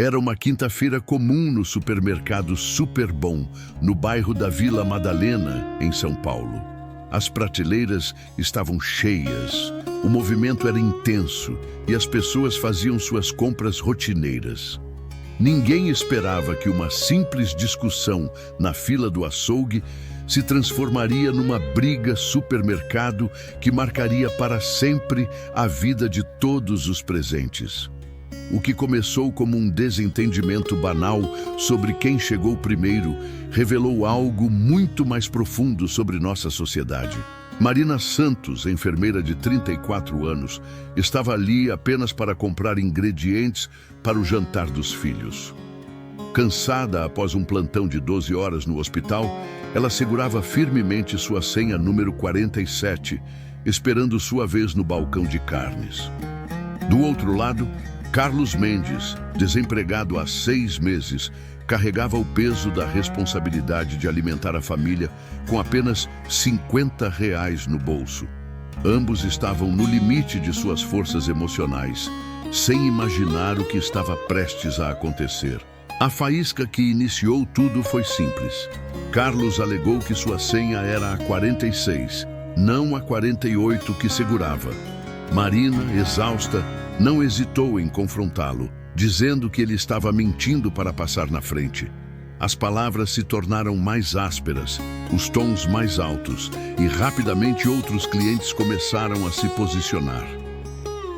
Era uma quinta-feira comum no supermercado Super Bom, no bairro da Vila Madalena, em São Paulo. As prateleiras estavam cheias, o movimento era intenso e as pessoas faziam suas compras rotineiras. Ninguém esperava que uma simples discussão na fila do açougue se transformaria numa briga supermercado que marcaria para sempre a vida de todos os presentes. O que começou como um desentendimento banal sobre quem chegou primeiro revelou algo muito mais profundo sobre nossa sociedade. Marina Santos, enfermeira de 34 anos, estava ali apenas para comprar ingredientes para o jantar dos filhos. Cansada após um plantão de 12 horas no hospital, ela segurava firmemente sua senha número 47, esperando sua vez no balcão de carnes. Do outro lado, Carlos Mendes, desempregado há 6 meses, carregava o peso da responsabilidade de alimentar a família com apenas R$ 50 no bolso. Ambos estavam no limite de suas forças emocionais, sem imaginar o que estava prestes a acontecer. A faísca que iniciou tudo foi simples. Carlos alegou que sua senha era a 46, não a 48 que segurava. Marina, exausta, não hesitou em confrontá-lo, dizendo que ele estava mentindo para passar na frente. As palavras se tornaram mais ásperas, os tons mais altos, e rapidamente outros clientes começaram a se posicionar.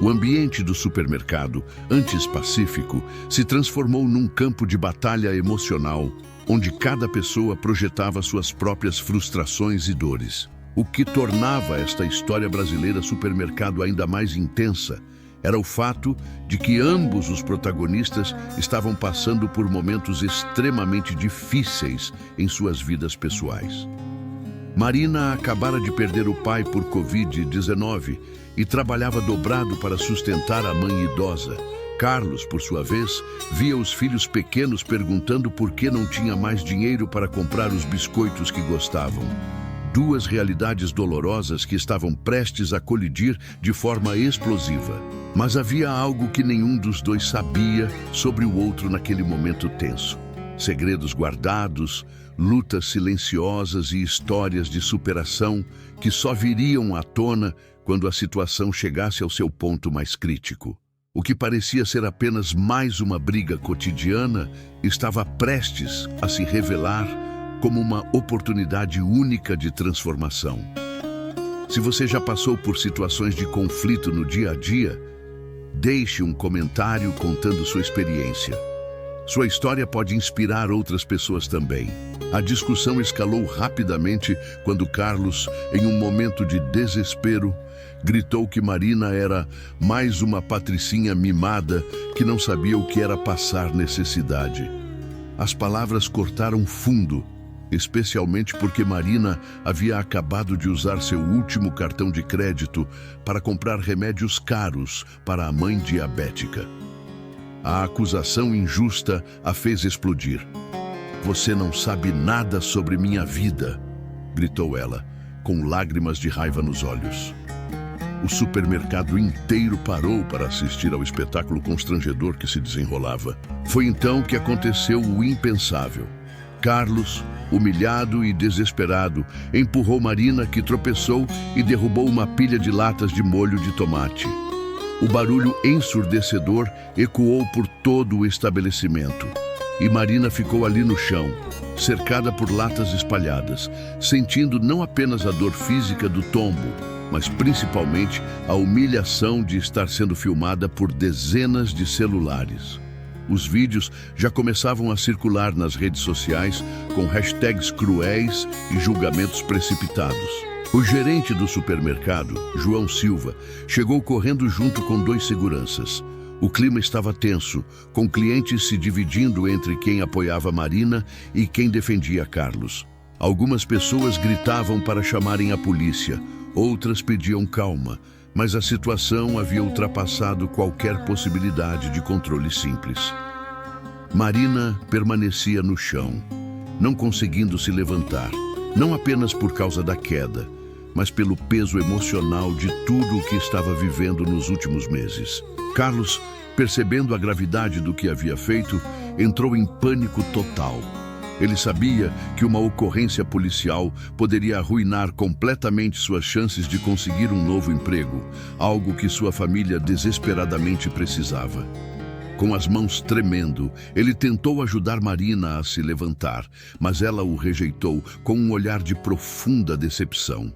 O ambiente do supermercado, antes pacífico, se transformou num campo de batalha emocional, onde cada pessoa projetava suas próprias frustrações e dores. O que tornava esta história brasileira supermercado ainda mais intensa era o fato de que ambos os protagonistas estavam passando por momentos extremamente difíceis em suas vidas pessoais. Marina acabara de perder o pai por Covid-19 e trabalhava dobrado para sustentar a mãe idosa. Carlos, por sua vez, via os filhos pequenos perguntando por que não tinha mais dinheiro para comprar os biscoitos que gostavam. Duas realidades dolorosas que estavam prestes a colidir de forma explosiva. Mas havia algo que nenhum dos dois sabia sobre o outro naquele momento tenso. Segredos guardados, lutas silenciosas e histórias de superação que só viriam à tona quando a situação chegasse ao seu ponto mais crítico. O que parecia ser apenas mais uma briga cotidiana estava prestes a se revelar como uma oportunidade única de transformação. Se você já passou por situações de conflito no dia a dia, deixe um comentário contando sua experiência. Sua história pode inspirar outras pessoas também. A discussão escalou rapidamente quando Carlos, em um momento de desespero, gritou que Marina era mais uma patricinha mimada que não sabia o que era passar necessidade. As palavras cortaram fundo, especialmente porque Marina havia acabado de usar seu último cartão de crédito para comprar remédios caros para a mãe diabética. A acusação injusta a fez explodir. "Você não sabe nada sobre minha vida", gritou ela, com lágrimas de raiva nos olhos. O supermercado inteiro parou para assistir ao espetáculo constrangedor que se desenrolava. Foi então que aconteceu o impensável. Carlos, humilhado e desesperado, empurrou Marina, que tropeçou e derrubou uma pilha de latas de molho de tomate. O barulho ensurdecedor ecoou por todo o estabelecimento. E Marina ficou ali no chão, cercada por latas espalhadas, sentindo não apenas a dor física do tombo, mas principalmente a humilhação de estar sendo filmada por dezenas de celulares. Os vídeos já começavam a circular nas redes sociais com hashtags cruéis e julgamentos precipitados. O gerente do supermercado, João Silva, chegou correndo junto com 2 seguranças. O clima estava tenso, com clientes se dividindo entre quem apoiava Marina e quem defendia Carlos. Algumas pessoas gritavam para chamarem a polícia, outras pediam calma, mas a situação havia ultrapassado qualquer possibilidade de controle simples. Marina permanecia no chão, não conseguindo se levantar, não apenas por causa da queda, mas pelo peso emocional de tudo o que estava vivendo nos últimos meses. Carlos Percebendo a gravidade do que havia feito, entrou em pânico total. Ele sabia que uma ocorrência policial poderia arruinar completamente suas chances de conseguir um novo emprego, algo que sua família desesperadamente precisava. Com as mãos tremendo, ele tentou ajudar Marina a se levantar, mas ela o rejeitou com um olhar de profunda decepção.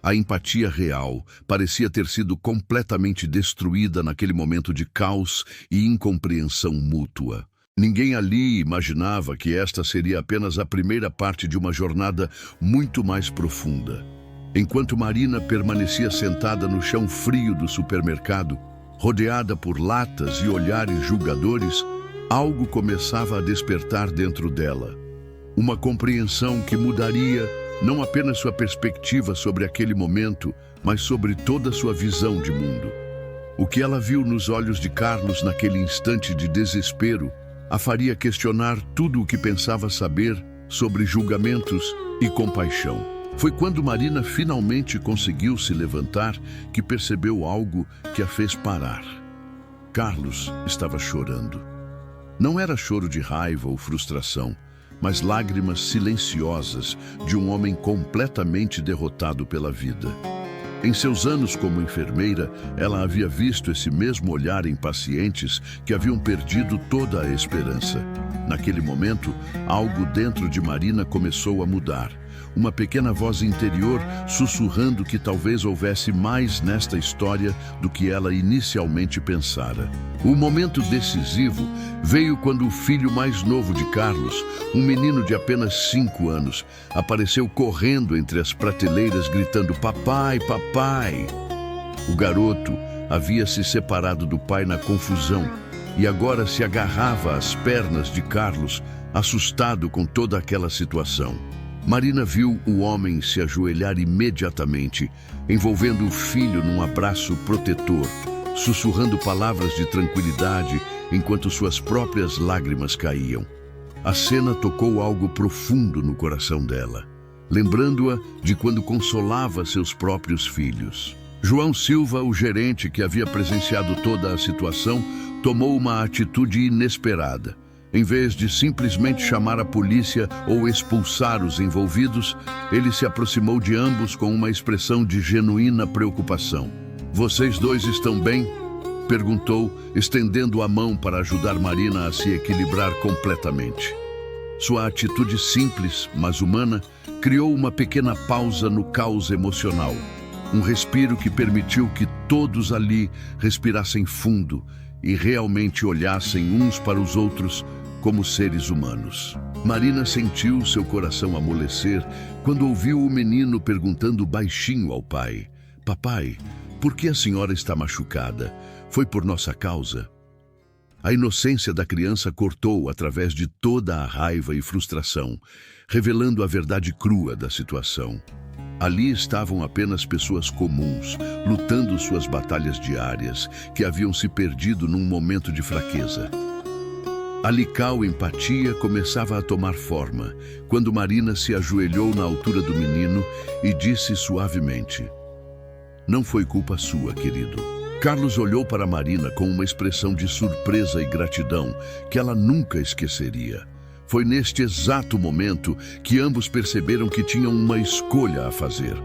A empatia real parecia ter sido completamente destruída naquele momento de caos e incompreensão mútua. Ninguém ali imaginava que esta seria apenas a primeira parte de uma jornada muito mais profunda. Enquanto Marina permanecia sentada no chão frio do supermercado, rodeada por latas e olhares julgadores, algo começava a despertar dentro dela. Uma compreensão que mudaria não apenas sua perspectiva sobre aquele momento, mas sobre toda sua visão de mundo. O que ela viu nos olhos de Carlos naquele instante de desespero a faria questionar tudo o que pensava saber sobre julgamentos e compaixão. Foi quando Marina finalmente conseguiu se levantar que percebeu algo que a fez parar. Carlos estava chorando. Não era choro de raiva ou frustração, mas lágrimas silenciosas de um homem completamente derrotado pela vida. Em seus anos como enfermeira, ela havia visto esse mesmo olhar em pacientes que haviam perdido toda a esperança. Naquele momento, algo dentro de Marina começou a mudar. Uma pequena voz interior sussurrando que talvez houvesse mais nesta história do que ela inicialmente pensara. O momento decisivo veio quando o filho mais novo de Carlos, um menino de apenas 5 anos, apareceu correndo entre as prateleiras gritando "Papai, papai!". O garoto havia se separado do pai na confusão e agora se agarrava às pernas de Carlos, assustado com toda aquela situação. Marina viu o homem se ajoelhar imediatamente, envolvendo o filho num abraço protetor, sussurrando palavras de tranquilidade enquanto suas próprias lágrimas caíam. A cena tocou algo profundo no coração dela, lembrando-a de quando consolava seus próprios filhos. João Silva, o gerente que havia presenciado toda a situação, tomou uma atitude inesperada. Em vez de simplesmente chamar a polícia ou expulsar os envolvidos, ele se aproximou de ambos com uma expressão de genuína preocupação. "Vocês dois estão bem?", perguntou, estendendo a mão para ajudar Marina a se equilibrar completamente. Sua atitude simples, mas humana, criou uma pequena pausa no caos emocional. Um respiro que permitiu que todos ali respirassem fundo e realmente olhassem uns para os outros como seres humanos. Marina sentiu seu coração amolecer quando ouviu o menino perguntando baixinho ao pai: "Papai, por que a senhora está machucada? Foi por nossa causa?". A inocência da criança cortou através de toda a raiva e frustração, revelando a verdade crua da situação. Ali estavam apenas pessoas comuns, lutando suas batalhas diárias, que haviam se perdido num momento de fraqueza. A lical empatia começava a tomar forma, quando Marina se ajoelhou na altura do menino e disse suavemente: "Não foi culpa sua, querido". Carlos olhou para Marina com uma expressão de surpresa e gratidão que ela nunca esqueceria. Foi neste exato momento que ambos perceberam que tinham uma escolha a fazer: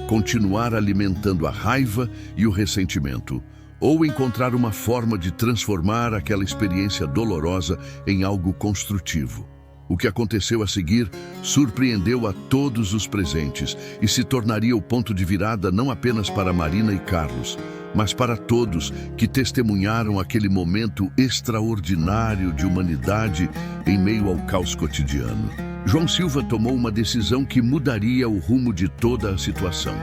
continuar alimentando a raiva e o ressentimento, ou encontrar uma forma de transformar aquela experiência dolorosa em algo construtivo. O que aconteceu a seguir surpreendeu a todos os presentes e se tornaria o ponto de virada não apenas para Marina e Carlos, mas para todos que testemunharam aquele momento extraordinário de humanidade em meio ao caos cotidiano. João Silva tomou uma decisão que mudaria o rumo de toda a situação.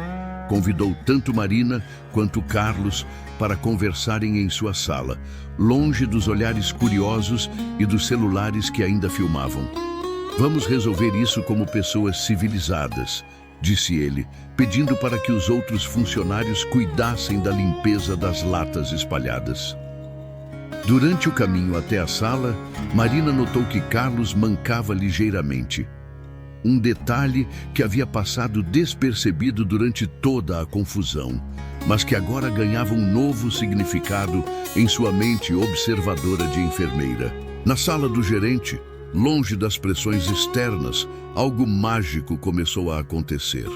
Convidou tanto Marina quanto Carlos para conversarem em sua sala, longe dos olhares curiosos e dos celulares que ainda filmavam. "Vamos resolver isso como pessoas civilizadas", disse ele, pedindo para que os outros funcionários cuidassem da limpeza das latas espalhadas. Durante o caminho até a sala, Marina notou que Carlos mancava ligeiramente. Um detalhe que havia passado despercebido durante toda a confusão. mas que agora ganhava um novo significado em sua mente observadora de enfermeira. Na sala do gerente, longe das pressões externas, algo mágico começou a acontecer.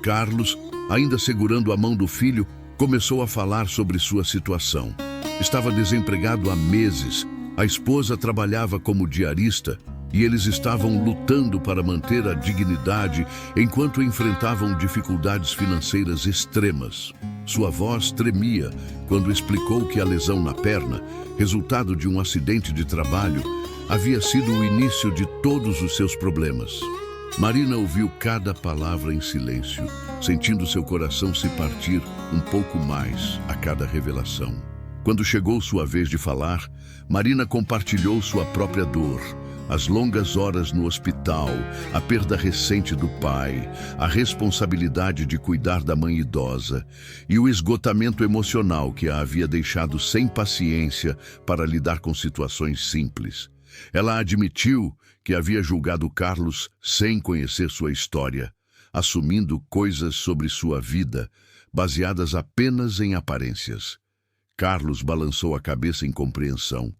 Carlos, ainda segurando a mão do filho, começou a falar sobre sua situação. Estava desempregado há meses, a esposa trabalhava como diarista e eles estavam lutando para manter a dignidade enquanto enfrentavam dificuldades financeiras extremas. Sua voz tremia quando explicou que a lesão na perna, resultado de um acidente de trabalho, havia sido o início de todos os seus problemas. Marina ouviu cada palavra em silêncio, sentindo seu coração se partir um pouco mais a cada revelação. Quando chegou sua vez de falar, Marina compartilhou sua própria dor, as longas horas no hospital, a perda recente do pai, a responsabilidade de cuidar da mãe idosa e o esgotamento emocional que a havia deixado sem paciência para lidar com situações simples. Ela admitiu que havia julgado Carlos sem conhecer sua história, assumindo coisas sobre sua vida, baseadas apenas em aparências. Carlos balançou a cabeça em compreensão,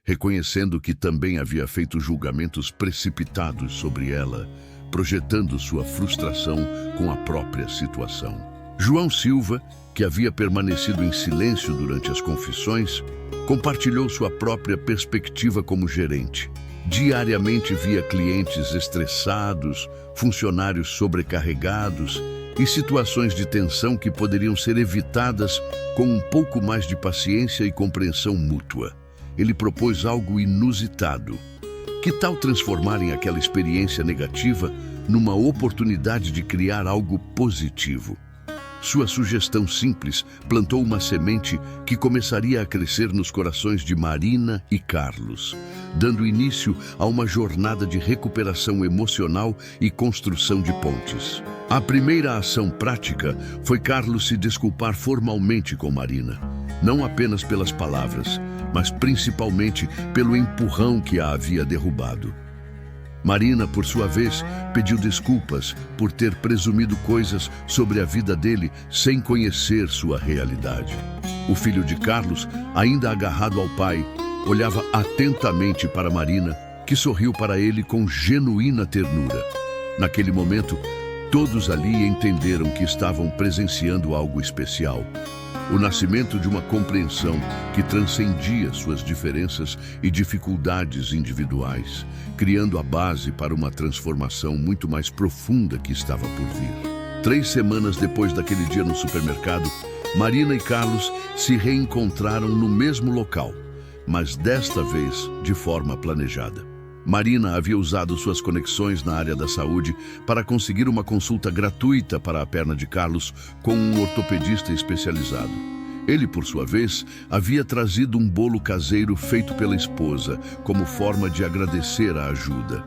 reconhecendo que também havia feito julgamentos precipitados sobre ela, projetando sua frustração com a própria situação. João Silva, que havia permanecido em silêncio durante as confissões, compartilhou sua própria perspectiva como gerente. Diariamente via clientes estressados, funcionários sobrecarregados e situações de tensão que poderiam ser evitadas com um pouco mais de paciência e compreensão mútua. Ele propôs algo inusitado. Que tal transformarem aquela experiência negativa numa oportunidade de criar algo positivo? Sua sugestão simples plantou uma semente que começaria a crescer nos corações de Marina e Carlos, dando início a uma jornada de recuperação emocional e construção de pontes. A primeira ação prática foi Carlos se desculpar formalmente com Marina, não apenas pelas palavras, mas principalmente pelo empurrão que a havia derrubado. Marina, por sua vez, pediu desculpas por ter presumido coisas sobre a vida dele sem conhecer sua realidade. O filho de Carlos, ainda agarrado ao pai, olhava atentamente para Marina, que sorriu para ele com genuína ternura. Naquele momento, todos ali entenderam que estavam presenciando algo especial. O nascimento de uma compreensão que transcendia suas diferenças e dificuldades individuais, criando a base para uma transformação muito mais profunda que estava por vir. 3 semanas depois daquele dia no supermercado, Marina e Carlos se reencontraram no mesmo local, mas desta vez de forma planejada. Marina havia usado suas conexões na área da saúde para conseguir uma consulta gratuita para a perna de Carlos com um ortopedista especializado. Ele, por sua vez, havia trazido um bolo caseiro feito pela esposa como forma de agradecer a ajuda.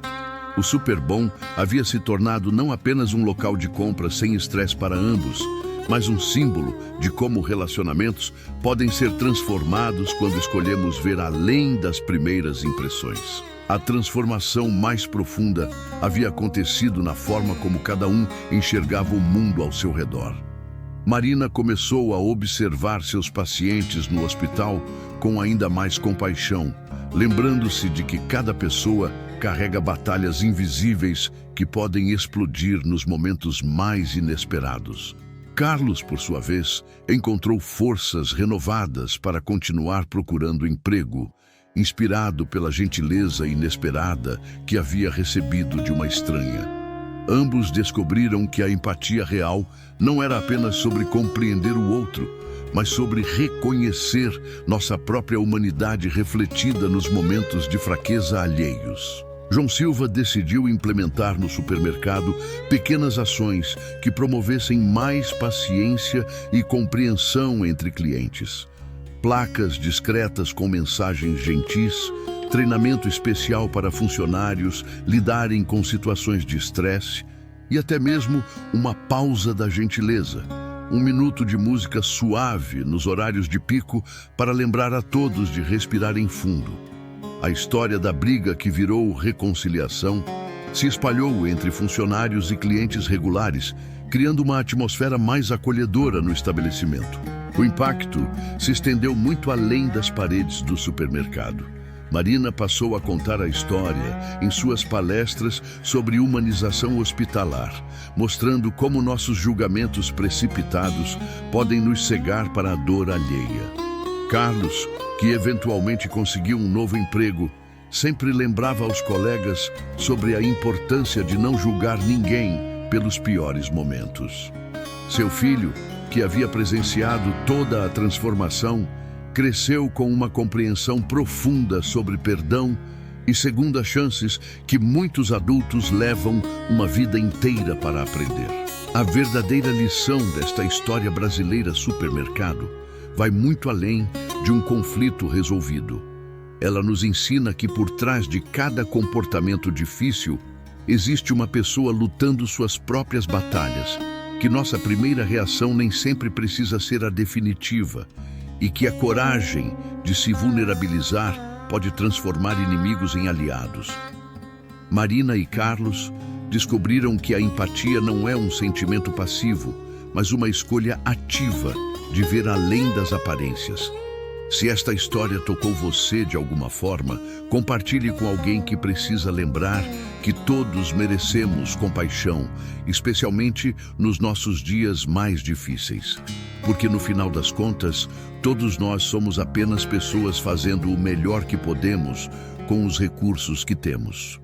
O Superbom havia se tornado não apenas um local de compra sem estresse para ambos, mas um símbolo de como relacionamentos podem ser transformados quando escolhemos ver além das primeiras impressões. A transformação mais profunda havia acontecido na forma como cada um enxergava o mundo ao seu redor. Marina começou a observar seus pacientes no hospital com ainda mais compaixão, lembrando-se de que cada pessoa carrega batalhas invisíveis que podem explodir nos momentos mais inesperados. Carlos, por sua vez, encontrou forças renovadas para continuar procurando emprego, inspirado pela gentileza inesperada que havia recebido de uma estranha. Ambos descobriram que a empatia real não era apenas sobre compreender o outro, mas sobre reconhecer nossa própria humanidade refletida nos momentos de fraqueza alheios. João Silva decidiu implementar no supermercado pequenas ações que promovessem mais paciência e compreensão entre clientes. Placas discretas com mensagens gentis, treinamento especial para funcionários lidarem com situações de estresse e até mesmo uma pausa da gentileza, 1 minuto de música suave nos horários de pico para lembrar a todos de respirarem fundo. A história da briga que virou reconciliação se espalhou entre funcionários e clientes regulares, criando uma atmosfera mais acolhedora no estabelecimento. O impacto se estendeu muito além das paredes do supermercado. Marina passou a contar a história em suas palestras sobre humanização hospitalar, mostrando como nossos julgamentos precipitados podem nos cegar para a dor alheia. Carlos, que eventualmente conseguiu um novo emprego, sempre lembrava aos colegas sobre a importância de não julgar ninguém pelos piores momentos. Seu filho, que havia presenciado toda a transformação, cresceu com uma compreensão profunda sobre perdão e segundas chances que muitos adultos levam uma vida inteira para aprender. A verdadeira lição desta história brasileira supermercado vai muito além de um conflito resolvido. Ela nos ensina que por trás de cada comportamento difícil existe uma pessoa lutando suas próprias batalhas, que nossa primeira reação nem sempre precisa ser a definitiva e que a coragem de se vulnerabilizar pode transformar inimigos em aliados. Marina e Carlos descobriram que a empatia não é um sentimento passivo, mas uma escolha ativa de ver além das aparências. Se esta história tocou você de alguma forma, compartilhe com alguém que precisa lembrar que todos merecemos compaixão, especialmente nos nossos dias mais difíceis. Porque no final das contas, todos nós somos apenas pessoas fazendo o melhor que podemos com os recursos que temos.